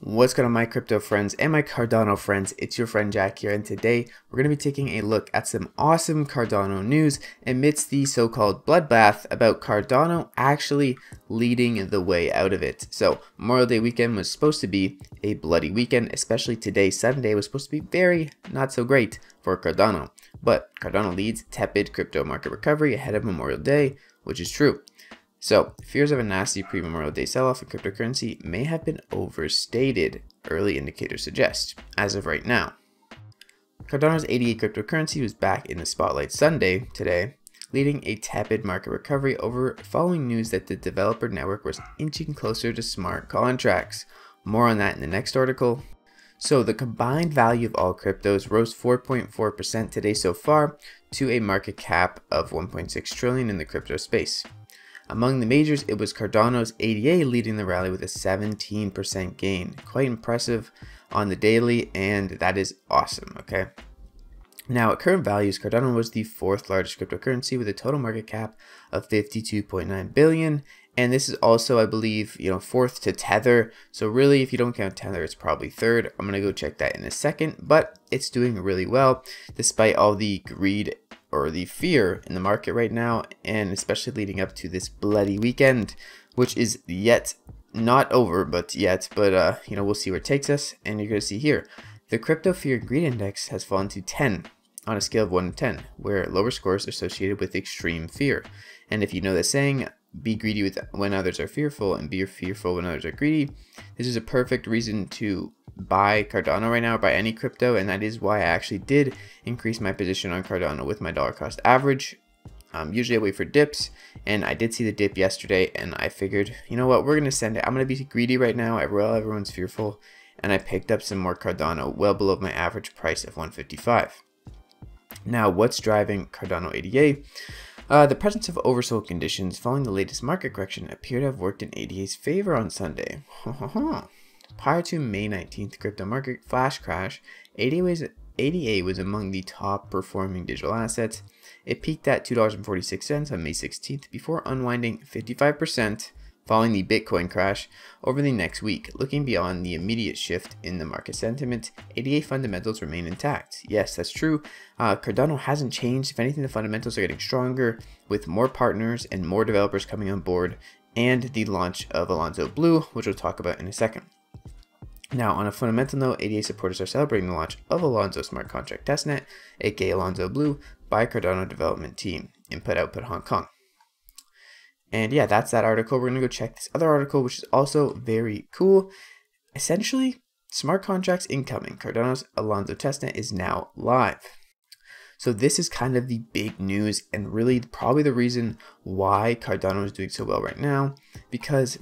What's going on, my crypto friends and my Cardano friends? It's your friend Jack here, and today we're going to be taking a look at some awesome Cardano news amidst the so-called bloodbath about Cardano actually leading the way out of it. So Memorial Day weekend was supposed to be a bloody weekend, especially today. Sunday was supposed to be very not so great for Cardano, but Cardano leads tepid crypto market recovery ahead of Memorial Day, which is true. So, fears of a nasty pre-Memorial Day sell-off in cryptocurrency may have been overstated, early indicators suggest, as of right now. Cardano's ADA cryptocurrency was back in the spotlight Sunday, today, leading a tepid market recovery following news that the developer network was inching closer to smart contracts. More on that in the next article. So, the combined value of all cryptos rose 4.4% today so far to a market cap of 1.6 trillion in the crypto space. Among the majors, it was Cardano's ADA leading the rally with a 17% gain. Quite impressive on the daily, and that is awesome, okay? Now, at current values, Cardano was the fourth largest cryptocurrency with a total market cap of 52.9 billion. And this is also, I believe, fourth to Tether. So really, if you don't count Tether, it's probably third. I'm going to go check that in a second, but it's doing really well despite all the greed or the fear in the market right now, and especially leading up to this bloody weekend, which is yet not over, but we'll see where it takes us. And you're going to see here, the crypto fear and greed index has fallen to 10 on a scale of 1 to 10, where lower scores are associated with extreme fear. And if you know the saying, be greedy when others are fearful and be fearful when others are greedy, this is a perfect reason to buy Cardano right now, buy any crypto, and that is why I actually did increase my position on Cardano with my dollar cost average. Usually I wait for dips, and I did see the dip yesterday, and I figured, you know what, we're going to send it. I'm going to be greedy right now while everyone's fearful, and I picked up some more Cardano well below my average price of 155. Now, what's driving Cardano ADA? The presence of oversold conditions following the latest market correction appear to have worked in ADA's favor on Sunday. Prior to May 19th crypto market flash crash, ADA was among the top performing digital assets. It peaked at $2.46 on May 16th before unwinding 55% following the Bitcoin crash over the next week. Looking beyond the immediate shift in the market sentiment, ADA fundamentals remain intact. Yes, that's true. Cardano hasn't changed. If anything, the fundamentals are getting stronger with more partners and more developers coming on board, and the launch of Alonzo Blue, which we'll talk about in a second. Now, on a fundamental note, ADA supporters are celebrating the launch of Alonzo Smart Contract Testnet, aka Alonzo Blue, by Cardano development team, Input Output Hong Kong. And yeah, that's that article. We're going to go check this other article, which is also very cool. Essentially, smart contracts incoming. Cardano's Alonzo testnet is now live. So this is kind of the big news, and really probably the reason why Cardano is doing so well right now, because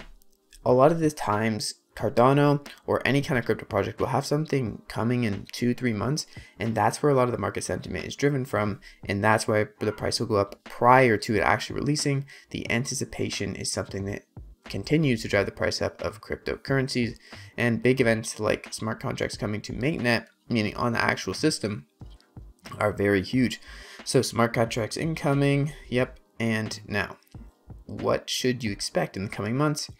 a lot of the times Cardano or any kind of crypto project will have something coming in 2-3 months, and that's where a lot of the market sentiment is driven from, and that's why the price will go up prior to it actually releasing. The anticipation is something that continues to drive the price up of cryptocurrencies, and big events like smart contracts coming to mainnet, meaning on the actual system, are very huge. So smart contracts incoming, yep. And now, what should you expect in the coming months?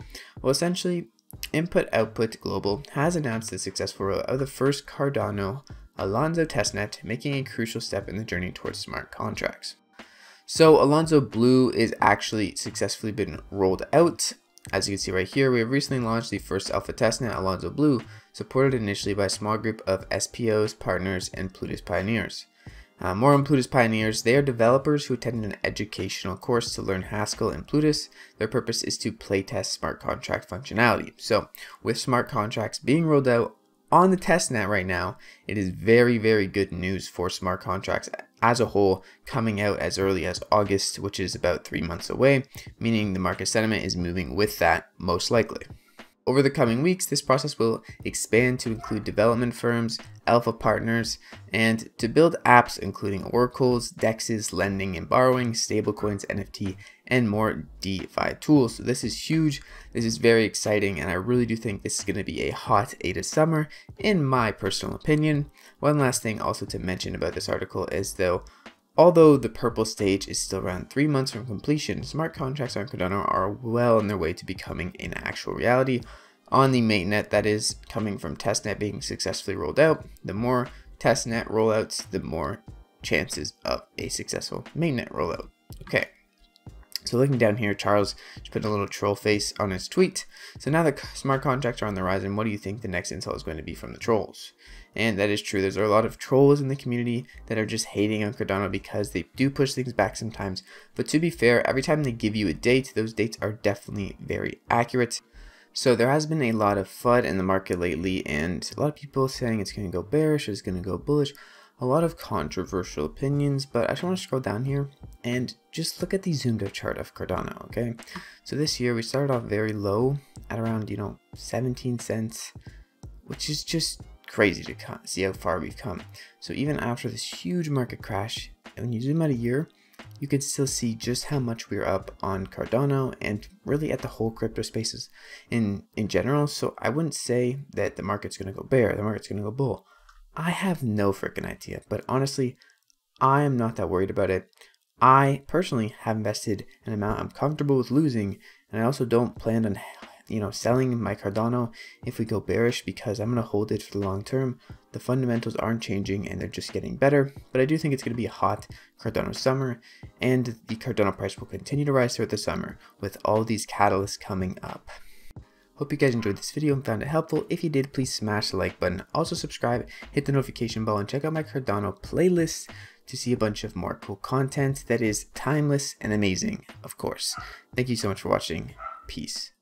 Well, essentially, Input Output Global has announced the successful rollout of the first Cardano Alonzo testnet, making a crucial step in the journey towards smart contracts. So Alonzo Blue is actually successfully been rolled out. As you can see right here, we have recently launched the first alpha testnet, Alonzo Blue, supported initially by a small group of SPOs, partners, and Plutus pioneers. More on Plutus pioneers, they are developers who attended an educational course to learn Haskell and Plutus. Their purpose is to playtest smart contract functionality. So with smart contracts being rolled out on the testnet right now, it is very, very good news for smart contracts as a whole, coming out as early as August, which is about 3 months away, meaning the market sentiment is moving with that most likely. Over the coming weeks, this process will expand to include development firms, alpha partners, and to build apps including oracles, dexes, lending and borrowing, stablecoins, NFT, and more DeFi tools. So this is huge. This is very exciting, and I really do think this is going to be a hot ADA summer, in my personal opinion. One last thing also to mention about this article is although the purple stage is still around 3 months from completion, smart contracts on Cardano are well on their way to becoming an actual reality. on the mainnet that is coming from testnet being successfully rolled out. The more testnet rollouts, the more chances of a successful mainnet rollout. Okay. So looking down here, Charles just put a little troll face on his tweet. So now the smart contracts are on the horizon. What do you think the next intel is going to be from the trolls? And that is true. There's a lot of trolls in the community that are just hating on Cardano because they do push things back sometimes. But to be fair, every time they give you a date, those dates are definitely very accurate. So there has been a lot of FUD in the market lately, and a lot of people saying it's going to go bearish, it's going to go bullish. A lot of controversial opinions, but I just want to scroll down here and just look at the zoomed out chart of Cardano, okay? So this year we started off very low at around, 17 cents, which is just crazy to see how far we've come. So even after this huge market crash, when you zoom out a year, you can still see just how much we're up on Cardano and really at the whole crypto spaces in general. So I wouldn't say that the market's going to go bear, the market's going to go bull. I have no freaking idea, but honestly, I am not that worried about it. I personally have invested an amount I'm comfortable with losing, and I also don't plan on, selling my Cardano if we go bearish, because I'm going to hold it for the long term. The fundamentals aren't changing and they're just getting better, but I do think it's going to be a hot Cardano summer, and the Cardano price will continue to rise throughout the summer with all these catalysts coming up. Hope you guys enjoyed this video and found it helpful. If you did, please smash the like button. Also subscribe, hit the notification bell, and check out my Cardano playlist to see a bunch of more cool content that is timeless and amazing, of course. Thank you so much for watching. Peace.